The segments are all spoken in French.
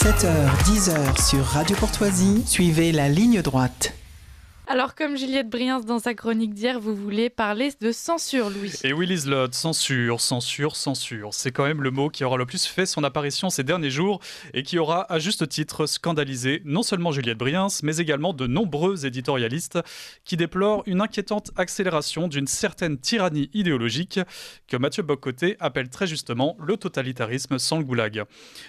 7h, 10h sur Radio Courtoisie, suivez la ligne droite. Alors, comme Juliette Briens dans sa chronique d'hier, vous voulez parler de censure, Louis. Et oui, Liselotte, censure. C'est quand même le mot qui aura le plus fait son apparition ces derniers jours et qui aura, à juste titre, scandalisé non seulement Juliette Briens, mais également de nombreux éditorialistes qui déplorent une inquiétante accélération d'une certaine tyrannie idéologique que Mathieu Bock-Côté appelle très justement le totalitarisme sans le goulag.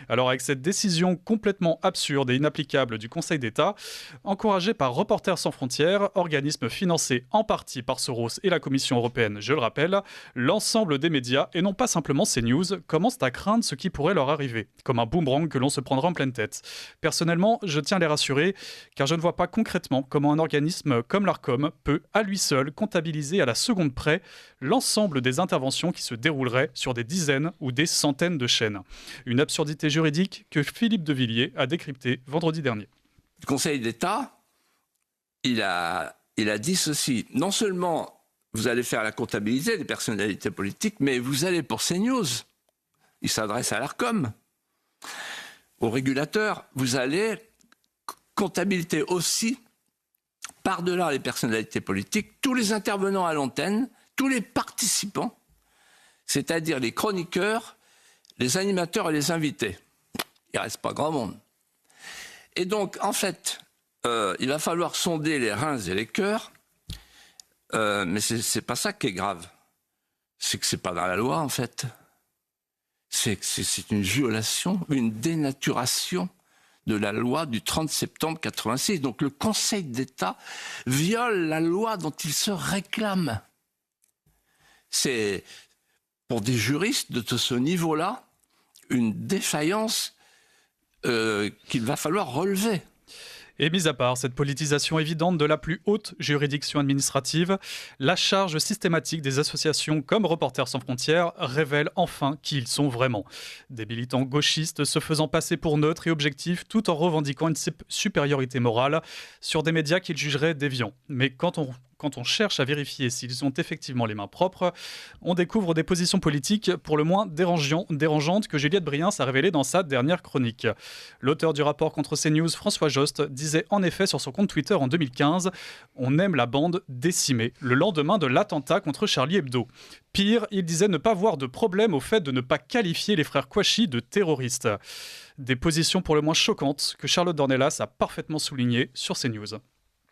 Alors, avec cette décision complètement absurde et inapplicable du Conseil d'État, encouragée par Reporters sans frontières, organisme financé en partie par Soros et la Commission européenne, je le rappelle, l'ensemble des médias, et non pas simplement CNews, commencent à craindre ce qui pourrait leur arriver, comme un boomerang que l'on se prendra en pleine tête. Personnellement, je tiens à les rassurer, car je ne vois pas concrètement comment un organisme comme l'Arcom peut, à lui seul, comptabiliser à la seconde près l'ensemble des interventions qui se dérouleraient sur des dizaines ou des centaines de chaînes. Une absurdité juridique que Philippe de Villiers a décryptée vendredi dernier. Le Conseil d'État, il a dit ceci. Non seulement vous allez faire la comptabilité des personnalités politiques, mais vous allez pour CNews. Il s'adresse à l'Arcom, au régulateur. Vous allez comptabiliser aussi, par-delà les personnalités politiques, tous les intervenants à l'antenne, tous les participants, c'est-à-dire les chroniqueurs, les animateurs et les invités. Il ne reste pas grand monde. Et donc, en fait, il va falloir sonder les reins et les cœurs, mais c'est pas ça qui est grave. C'est que c'est pas dans la loi, en fait. C'est une violation, une dénaturation de la loi du 30 septembre 86. Donc le Conseil d'État viole la loi dont il se réclame. C'est, pour des juristes de ce niveau-là, une défaillance qu'il va falloir relever. Et mis à part cette politisation évidente de la plus haute juridiction administrative, la charge systématique des associations comme Reporters sans frontières révèle enfin qui ils sont vraiment. Des militants gauchistes se faisant passer pour neutres et objectifs tout en revendiquant une supériorité morale sur des médias qu'ils jugeraient déviants. Mais quand on cherche à vérifier s'ils ont effectivement les mains propres, on découvre des positions politiques pour le moins dérangeantes que Juliette Briens a révélées dans sa dernière chronique. L'auteur du rapport contre CNews, François Jost, disait en effet sur son compte Twitter en 2015 « On aime la bande décimée », le lendemain de l'attentat contre Charlie Hebdo. Pire, il disait ne pas voir de problème au fait de ne pas qualifier les frères Kouachi de terroristes. Des positions pour le moins choquantes que Charlotte Dornelas a parfaitement soulignées sur CNews.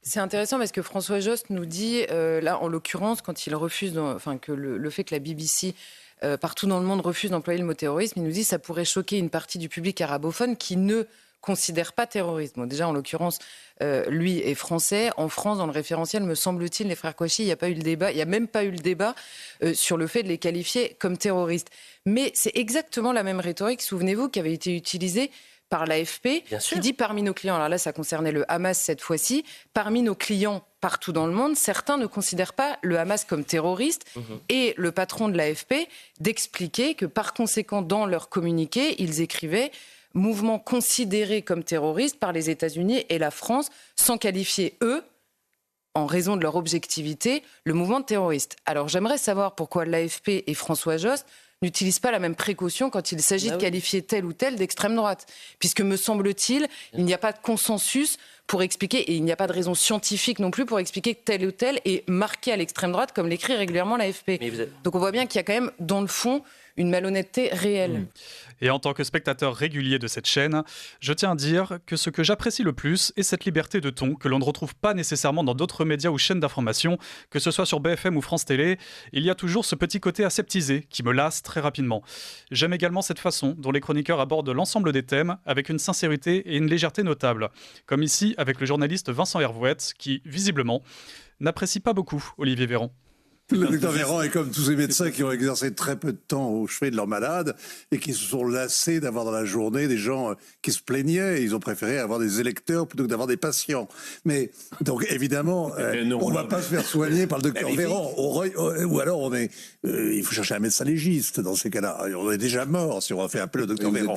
C'est intéressant parce que François Jost nous dit, là en l'occurrence, quand il refuse, que le fait que la BBC partout dans le monde refuse d'employer le mot terrorisme, il nous dit que ça pourrait choquer une partie du public arabophone qui ne considère pas terrorisme. Bon, déjà, en l'occurrence, lui est français. En France, dans le référentiel, me semble-t-il, les frères Kouachi, il n'y a pas eu le débat, il n'y a même pas eu le débat sur le fait de les qualifier comme terroristes. Mais c'est exactement la même rhétorique, souvenez-vous, qui avait été utilisée par l'AFP, qui dit parmi nos clients, alors là ça concernait le Hamas cette fois-ci, parmi nos clients partout dans le monde, certains ne considèrent pas le Hamas comme terroriste, et le patron de l'AFP d'expliquer que par conséquent dans leur communiqué, ils écrivaient mouvement considéré comme terroriste par les États-Unis et la France, sans qualifier eux, en raison de leur objectivité, le mouvement de terroriste. Alors j'aimerais savoir pourquoi l'AFP et François Jost n'utilisent pas la même précaution quand il s'agit de qualifier tel ou tel d'extrême droite. Puisque, me semble-t-il, il n'y a pas de consensus pour expliquer, et il n'y a pas de raison scientifique non plus pour expliquer que tel ou tel est marqué à l'extrême droite, comme l'écrit régulièrement l'AFP. Donc on voit bien qu'il y a quand même, dans le fond, une malhonnêteté réelle. Et en tant que spectateur régulier de cette chaîne, je tiens à dire que ce que j'apprécie le plus est cette liberté de ton que l'on ne retrouve pas nécessairement dans d'autres médias ou chaînes d'information, que ce soit sur BFM ou France Télé. Il y a toujours ce petit côté aseptisé qui me lasse très rapidement. J'aime également cette façon dont les chroniqueurs abordent l'ensemble des thèmes avec une sincérité et une légèreté notable. Comme ici avec le journaliste Vincent Hervouette qui, visiblement, n'apprécie pas beaucoup Olivier Véran. Le docteur Véran est comme tous ces médecins qui ont exercé très peu de temps au chevet de leurs malades et qui se sont lassés d'avoir dans la journée des gens qui se plaignaient. Ils ont préféré avoir des électeurs plutôt que d'avoir des patients. Mais donc évidemment, on ne va pas se faire soigner par le docteur Véran. Ou alors il faut chercher un médecin légiste dans ces cas-là. On est déjà mort si on va faire appel au docteur Véran.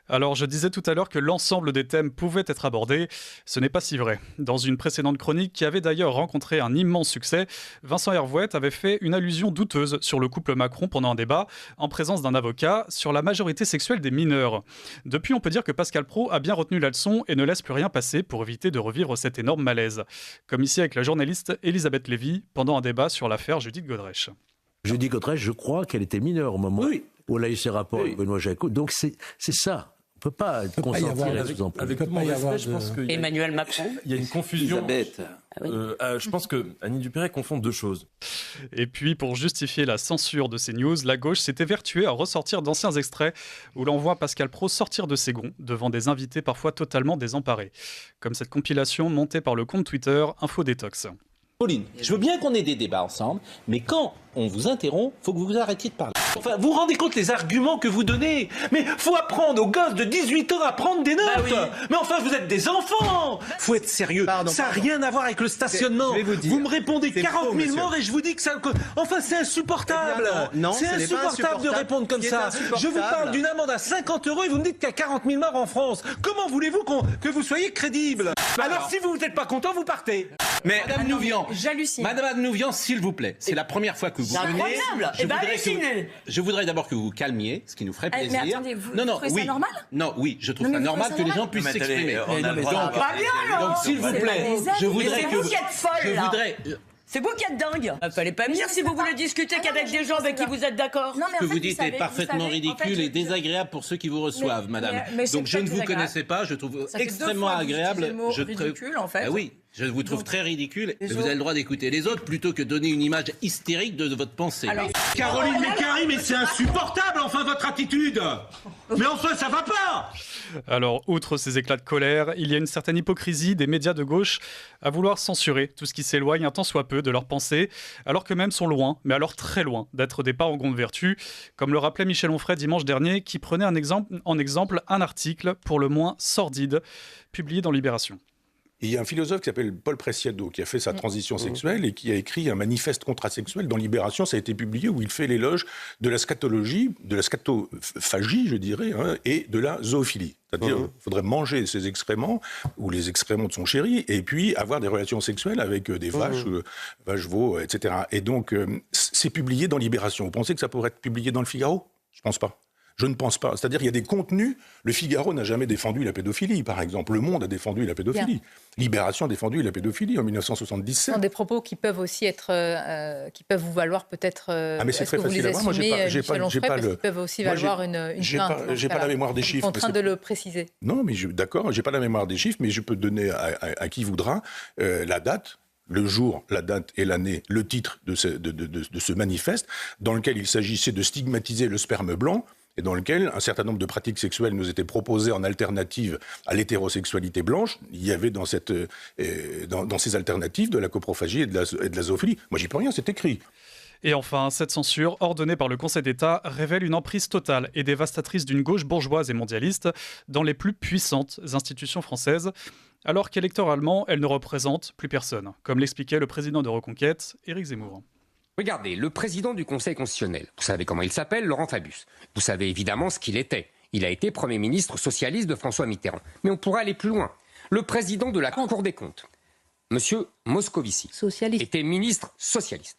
Alors, je disais tout à l'heure que l'ensemble des thèmes pouvaient être abordés. Ce n'est pas si vrai. Dans une précédente chronique qui avait d'ailleurs rencontré un immense succès, Vincent Hervouet avait fait une allusion douteuse sur le couple Macron pendant un débat, en présence d'un avocat, sur la majorité sexuelle des mineurs. Depuis, on peut dire que Pascal Praud a bien retenu la leçon et ne laisse plus rien passer pour éviter de revivre cet énorme malaise. Comme ici avec la journaliste Elisabeth Lévy, pendant un débat sur l'affaire Judith Godrèche. Judith Godrèche, je crois qu'elle était mineure au moment où elle a eu ses rapports avec Benoît Jacot. Donc c'est ça. On ne peut pas consentir à ce exemple. Avec tout mon respect, je pense que Emmanuel Macron. Il y a une confusion. Elisabeth. Je pense que Annie Dupéret confond deux choses. Et puis, pour justifier la censure de ces news, la gauche s'est évertuée à ressortir d'anciens extraits où l'on voit Pascal Praud sortir de ses gonds devant des invités parfois totalement désemparés. Comme cette compilation montée par le compte Twitter Infodétox. Pauline, je veux bien qu'on ait des débats ensemble, mais quand on vous interrompt, faut que vous arrêtiez de parler. Enfin, vous vous rendez compte les arguments que vous donnez? Mais faut apprendre aux gosses de 18 ans à prendre des notes. Mais enfin, vous êtes des enfants. Faut être sérieux. Ça n'a rien à voir avec le stationnement. Vous me répondez 40 000 morts et je vous dis que ça... Enfin, c'est insupportable. Non, c'est insupportable de répondre comme ça. Je vous parle d'une amende à 50 € et vous me dites qu'il y a 40 000 morts en France. Comment voulez-vous que vous soyez crédible? Alors, si vous n'êtes pas content, vous partez. Mais Madame Nouvian, j'hallucine. Madame Nouvian, s'il vous plaît, c'est la première fois que vous venez. Je voudrais d'abord que vous vous calmiez, ce qui nous ferait plaisir. Mais attendez, vous trouvez ça normal? Non, oui, je trouve ça normal que les gens puissent s'exprimer. Donc, s'il vous plaît, je voudrais que vous... C'est vous qui êtes folle, là. C'est vous qui êtes dingue. Fallait pas venir si vous voulez discuter qu'avec des gens avec qui vous êtes d'accord. Ce que vous dites est parfaitement ridicule et désagréable pour ceux qui vous reçoivent, madame. Donc je ne vous connaissais pas, je trouve extrêmement agréable. Je ridicule en fait. Oui, je vous trouve très ridicule et vous avez le droit d'écouter les autres plutôt que donner une image hystérique de votre pensée. Caroline Mécari, mais c'est insupportable enfin votre attitude. Mais enfin ça va pas. Alors, outre ces éclats de colère, il y a une certaine hypocrisie des médias de gauche à vouloir censurer tout ce qui s'éloigne un tant soit peu de leurs pensées, alors qu'eux-mêmes sont loin, mais alors très loin, d'être des parangons de vertu, comme le rappelait Michel Onfray dimanche dernier, qui prenait en exemple un article pour le moins sordide, publié dans Libération. Il y a un philosophe qui s'appelle Paul Preciado qui a fait sa transition sexuelle et qui a écrit un manifeste contrasexuel dans Libération, ça a été publié, où il fait l'éloge de la scatologie, de la scatophagie, je dirais, et de la zoophilie. C'est-à-dire qu'il faudrait manger ses excréments ou les excréments de son chéri et puis avoir des relations sexuelles avec des vaches, veaux, etc. Et donc, c'est publié dans Libération. Vous pensez que ça pourrait être publié dans Le Figaro? Je pense pas. Je ne pense pas. C'est-à-dire qu'il y a des contenus. Le Figaro n'a jamais défendu la pédophilie, par exemple. Le Monde a défendu la pédophilie. Bien. Libération a défendu la pédophilie en 1977. Des propos qui peuvent aussi être, qui peuvent vous valoir peut-être. Mais c'est très facile à voir. Moi, j'ai pas le. Qui peuvent aussi valoir une plainte. J'ai pas la mémoire des chiffres. En train de le préciser. Non, mais d'accord, j'ai pas la mémoire des chiffres, mais je peux donner à qui voudra la date. Le jour, la date et l'année, le titre de ce manifeste, dans lequel il s'agissait de stigmatiser le sperme blanc, et dans lequel un certain nombre de pratiques sexuelles nous étaient proposées en alternative à l'hétérosexualité blanche. Il y avait dans ces alternatives de la coprophagie et de la zoophilie. Moi, j'y peux rien, c'est écrit. Et enfin, cette censure, ordonnée par le Conseil d'État, révèle une emprise totale et dévastatrice d'une gauche bourgeoise et mondialiste dans les plus puissantes institutions françaises, alors qu'électoralement, elle ne représente plus personne, comme l'expliquait le président de Reconquête, Éric Zemmour. Regardez, le président du Conseil constitutionnel, vous savez comment il s'appelle, Laurent Fabius. Vous savez évidemment ce qu'il était. Il a été Premier ministre socialiste de François Mitterrand. Mais on pourrait aller plus loin. Le président de la Cour des comptes, Monsieur Moscovici, était ministre socialiste.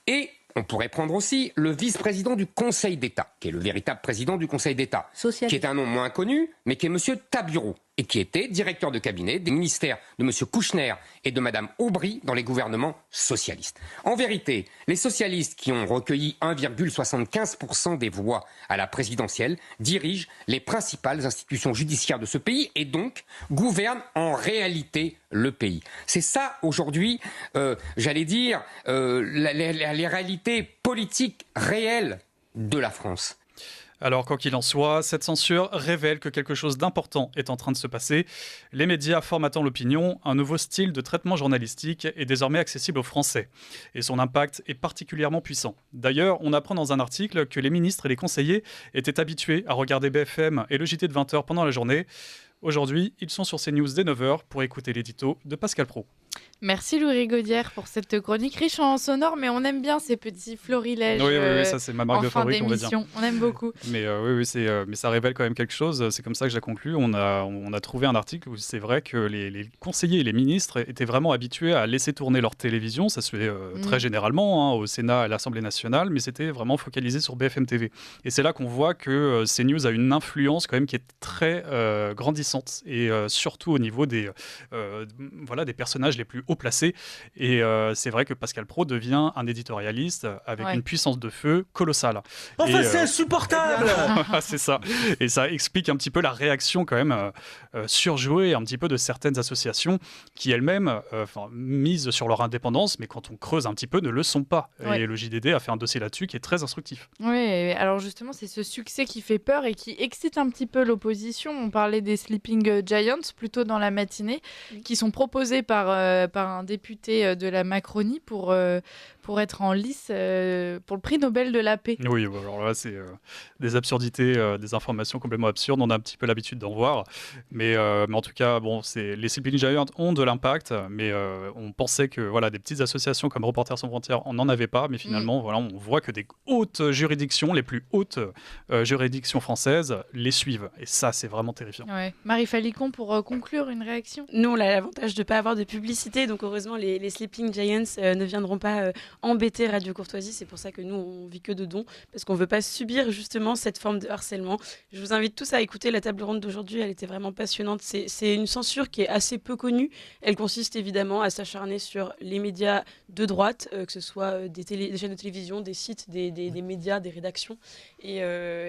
Et on pourrait prendre aussi le vice-président du Conseil d'État, qui est le véritable président du Conseil d'État, qui est un nom moins connu, mais qui est Monsieur Tabureau, et qui était directeur de cabinet des ministères de Monsieur Kouchner et de Madame Aubry dans les gouvernements socialistes. En vérité, les socialistes qui ont recueilli 1,75% des voix à la présidentielle dirigent les principales institutions judiciaires de ce pays et donc gouvernent en réalité le pays. C'est ça aujourd'hui, j'allais dire, les réalités politiques réelles de la France. Alors, quoi qu'il en soit, cette censure révèle que quelque chose d'important est en train de se passer. Les médias formatant l'opinion, un nouveau style de traitement journalistique est désormais accessible aux Français. Et son impact est particulièrement puissant. D'ailleurs, on apprend dans un article que les ministres et les conseillers étaient habitués à regarder BFM et le JT de 20h pendant la journée. Aujourd'hui, ils sont sur CNews dès 9h pour écouter l'édito de Pascal Praud. Merci Louis Rigaudière pour cette chronique riche en sonore, mais on aime bien ces petits florilèges. Oui, ça c'est ma marque de fabrique, on va dire. On aime beaucoup. Mais oui, mais ça révèle quand même quelque chose. C'est comme ça que je la conclue. On a trouvé un article où c'est vrai que les conseillers et les ministres étaient vraiment habitués à laisser tourner leur télévision. Ça se fait très généralement au Sénat, à l'Assemblée nationale, mais c'était vraiment focalisé sur BFM TV. Et c'est là qu'on voit que CNews a une influence quand même qui est très grandissante, et surtout au niveau des personnages les plus haut placé. Et c'est vrai que Pascal Praud devient un éditorialiste avec une puissance de feu colossale. Enfin, c'est insupportable. C'est ça. Et ça explique un petit peu la réaction quand même surjouée un petit peu de certaines associations qui elles-mêmes misent sur leur indépendance, mais quand on creuse un petit peu, ne le sont pas. Et le JDD a fait un dossier là-dessus qui est très instructif. Oui, alors justement, c'est ce succès qui fait peur et qui excite un petit peu l'opposition. On parlait des Sleeping Giants plutôt dans la matinée, qui sont proposés par un député de la Macronie pour être en lice pour le prix Nobel de la paix. Oui, alors là, c'est des absurdités, des informations complètement absurdes. On a un petit peu l'habitude d'en voir. Mais en tout cas, les Sleeping Giants ont de l'impact, mais on pensait que des petites associations comme Reporters sans frontières, on n'en avait pas. Mais finalement, on voit que des hautes juridictions, les plus hautes juridictions françaises, les suivent. Et ça, c'est vraiment terrifiant. Ouais. Marie Falicon, pour conclure, une réaction ? Nous, on a l'avantage de ne pas avoir de publicité, donc heureusement, les Sleeping Giants ne viendront pas embêter Radio Courtoisie. C'est pour ça que nous, on vit que de dons, parce qu'on ne veut pas subir justement cette forme de harcèlement. Je vous invite tous à écouter la table ronde d'aujourd'hui, elle était vraiment passionnante. C'est une censure qui est assez peu connue. Elle consiste évidemment à s'acharner sur les médias de droite, que ce soit des chaînes de télévision, des sites, des médias, des rédactions, et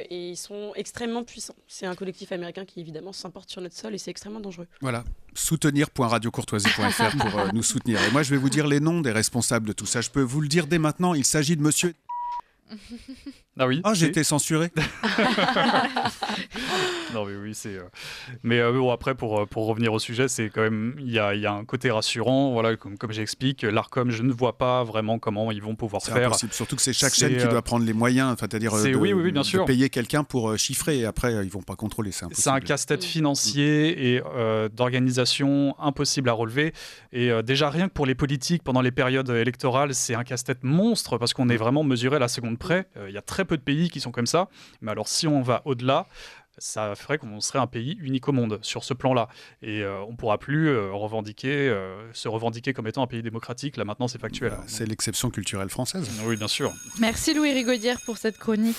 ils sont extrêmement puissants. C'est un collectif américain qui évidemment s'importe sur notre sol et c'est extrêmement dangereux. Voilà, soutenir.radiocourtoisie.fr pour nous soutenir. Et moi, je vais vous dire les noms des responsables de tout ça. Je peux vous le dire dès maintenant, il s'agit de monsieur... Ah oui. Ah, j'ai été censuré. Non mais oui, c'est. Mais après pour revenir au sujet, c'est quand même il y a un côté rassurant, comme j'explique, l'Arcom, je ne vois pas vraiment comment ils vont pouvoir faire. Impossible. Surtout que c'est chaque chaîne qui doit prendre les moyens, c'est-à-dire bien sûr. de payer quelqu'un pour chiffrer, et après ils vont pas contrôler, c'est impossible. C'est un casse-tête financier et d'organisation impossible à relever. Et déjà rien que pour les politiques pendant les périodes électorales, c'est un casse-tête monstre parce qu'on est vraiment mesuré à la seconde près. Il y a très peu de pays qui sont comme ça. Mais alors si on va au-delà, ça ferait qu'on serait un pays unique au monde sur ce plan-là. Et on ne pourra plus se revendiquer comme étant un pays démocratique. Là, maintenant, c'est factuel. C'est l'exception culturelle française. Oui, bien sûr. Merci Louis Rigaudière pour cette chronique.